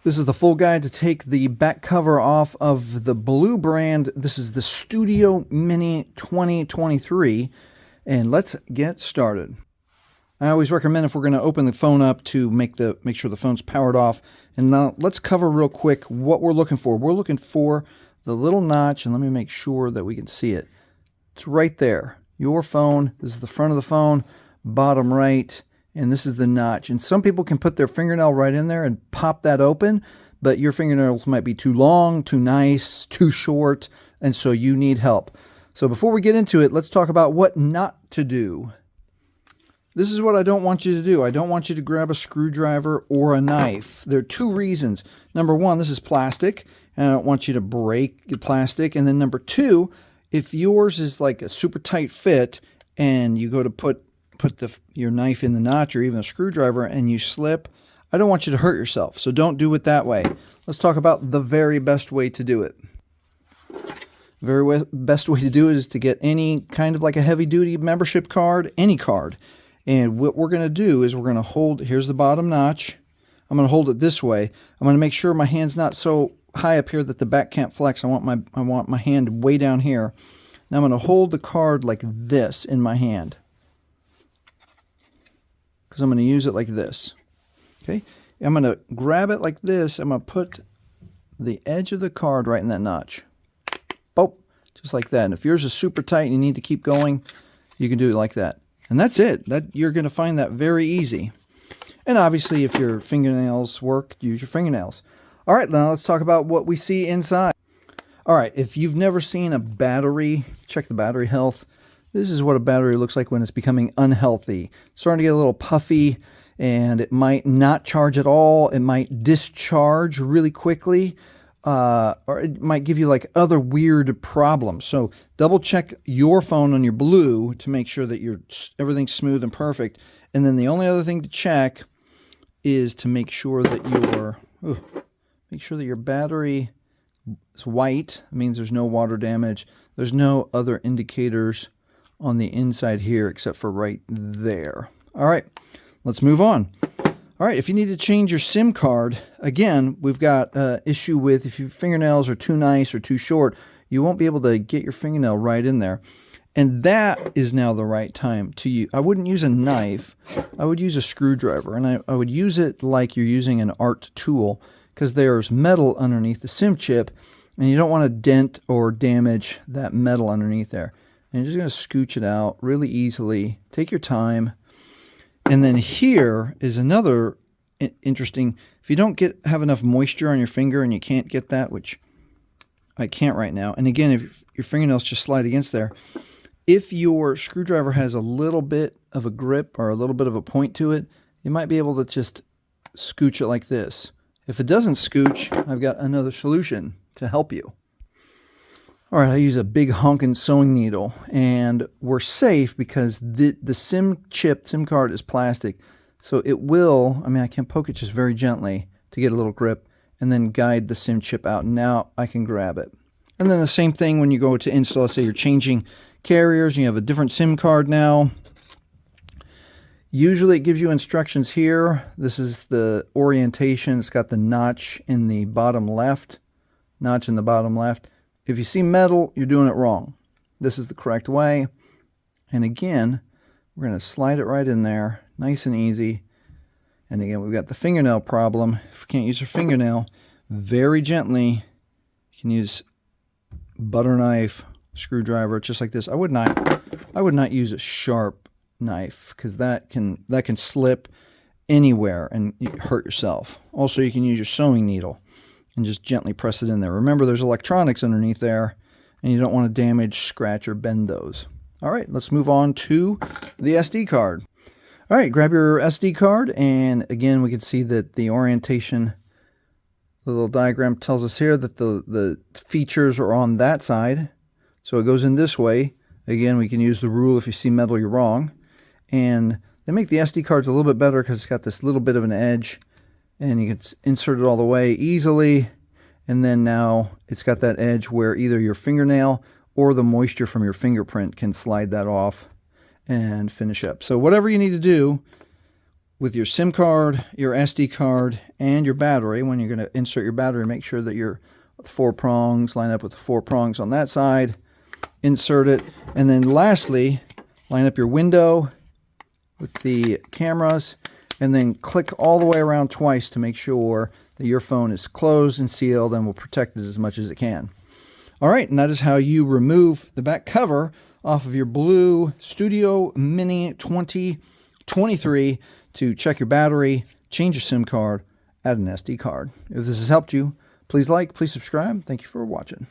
This is the full guide to take the back cover off of the Blu brand. This is the Studio Mini 2023, and let's get started. I always recommend, if we're going to open the phone up, to make sure the phone's powered off. And now let's cover real quick what we're looking for. We're looking for the little notch, and let me make sure that we can see it. It's right there. Your phone, this is the front of the phone, bottom right, and this is the notch. And some people can put their fingernail right in there and pop that open, but your fingernails might be too long, too nice, too short, and so you need help. So before we get into it, let's talk about what not to do. This is what I don't want you to do. I don't want you to grab a screwdriver or a knife. There are two reasons. Number one, this is plastic, and I don't want you to break the plastic. And then number two, if yours is like a super tight fit and you go to put your knife in the notch or even a screwdriver and you slip, I don't want you to hurt yourself. So don't do it that way. Let's talk about the very best way to do it. The best way to do it is to get any kind of like a heavy-duty membership card, any card. And what we're going to do is we're going to hold, here's the bottom notch. I'm going to hold it this way. I'm going to make sure my hand's not so high up here that the back can't flex. I want my hand way down here. Now I'm going to hold the card like this in my hand, because I'm going to use it like this. Okay? I'm going to grab it like this. I'm going to put the edge of the card right in that notch. Oh, just like that. And if yours is super tight and you need to keep going, you can do it like that. And that's it. You're going to find that very easy. And obviously, if your fingernails work, use your fingernails. All right, now let's talk about what we see inside. All right, if you've never seen a battery, check the battery health. This is what a battery looks like when it's becoming unhealthy. It's starting to get a little puffy, and it might not charge at all. It might discharge really quickly. Or it might give you like other weird problems. So double check your phone on your Blu to make sure that everything's smooth and perfect. And then the only other thing to check is to make sure that your battery is white. It means there's no water damage. There's no other indicators on the inside here except for right there. All right, let's move on. All right, if you need to change your SIM card, again, we've got an issue with if your fingernails are too nice or too short, you won't be able to get your fingernail right in there. And that is now the right time to use. I wouldn't use a knife. I would use a screwdriver, and I would use it like you're using an art tool, because there's metal underneath the SIM chip, and you don't want to dent or damage that metal underneath there. And you're just going to scooch it out really easily. Take your time. And then here is another interesting, if you don't have enough moisture on your finger and you can't get that, which I can't right now. And again, if your fingernails just slide against there, if your screwdriver has a little bit of a grip or a little bit of a point to it, you might be able to just scooch it like this. If it doesn't scooch, I've got another solution to help you. All right, I use a big honking sewing needle, and we're safe because the SIM card is plastic, so it will, I can poke it just very gently to get a little grip and then guide the SIM chip out. Now I can grab it. And then the same thing when you go to install, let's say you're changing carriers and you have a different SIM card now. Usually it gives you instructions here. This is the orientation. It's got the notch in the bottom left. If you see metal, you're doing it wrong. This is the correct way. And again, we're going to slide it right in there, nice and easy. And again, we've got the fingernail problem. If you can't use your fingernail, very gently, you can use butter knife, screwdriver, just like this. I would not use a sharp knife, because that can slip anywhere and you hurt yourself. Also, you can use your sewing needle and just gently press it in there. Remember, there's electronics underneath there, and you don't want to damage, scratch, or bend those. All right, let's move on to the SD card. All right, grab your SD card, and again, we can see that the orientation, the little diagram tells us here that the features are on that side. So it goes in this way. Again, we can use the rule, if you see metal, you're wrong. And they make the SD cards a little bit better because it's got this little bit of an edge, and you can insert it all the way easily. And then now it's got that edge where either your fingernail or the moisture from your fingerprint can slide that off and finish up. So whatever you need to do, with your SIM card, your SD card, and your battery. When you're going to insert your battery, make sure that your 4 prongs line up with the 4 prongs on that side. Insert it. And then lastly, line up your window with the cameras, and then click all the way around twice to make sure that your phone is closed and sealed and will protect it as much as it can. All right, and that is how you remove the back cover off of your Blu Studio Mini 2023 to check your battery, change your SIM card, add an SD card. If this has helped you, please like, please subscribe. Thank you for watching.